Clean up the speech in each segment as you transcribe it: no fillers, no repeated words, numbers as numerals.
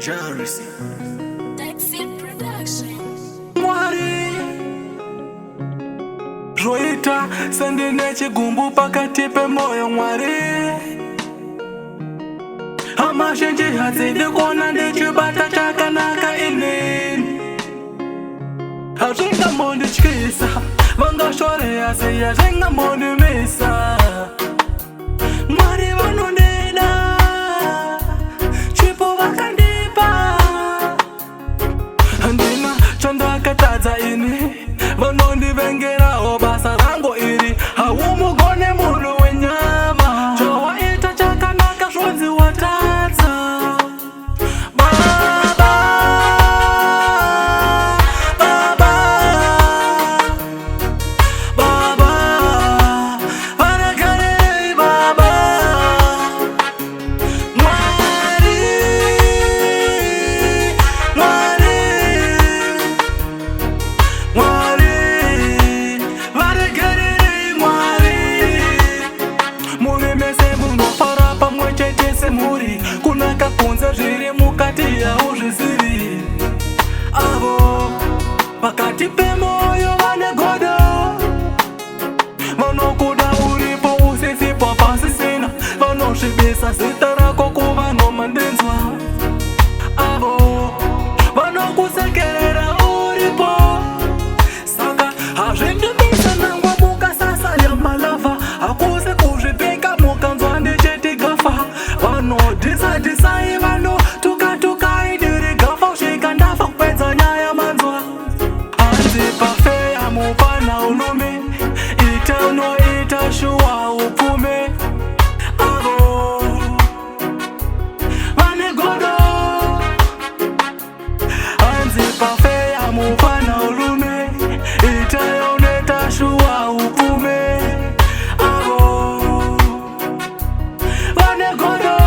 Jersey Taxi Production. Mwari Roita sende neche gumbu pakati pe moyo mwari Amashenji hazidi kona ndichi bata chakanaka inini Hajenga mondi chikisa Vanga shore ya siya jenga mondi misa Mwari vanundina Chipo vakandipa Andina chanda katadza ini Vanondi vengera obasa rango iri Haumugone mulu wenyama Chowa ita chakanaka shonzi watadza Baba Baba Baba Vanakarei Baba Mwari Mwari Mwari Vanakarei Mwari Muri mese munofara pamwe chete semuri Kuna kakunza zviri mukati hauzvizivi Avo pakati pemoyo vane godo Vanokuda uripo usisipo pasisina Vanosvibisa zita rako kuvanomandenzwa Avo vanokusekerera uripo Saka hazvindimisa nangwa mukasasa yamalava Hakuse kuzvipika mukanzwa ndicheti gafa Vanodhisadhisai vanotukatukai ndiri gafa Usvika ndafa kupedza nyaya manzwa Hanzi pafeya mupana ulume Ita unoita shuwa upfume Avo vane godo Hanzi pafeya mupana ulume Ita unoita shuwa upfume Avo vane godo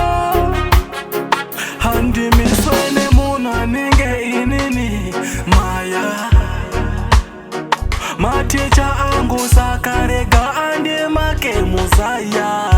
Handi miswene muna ninge inini Maya Maticha angu sakarega andi make musaya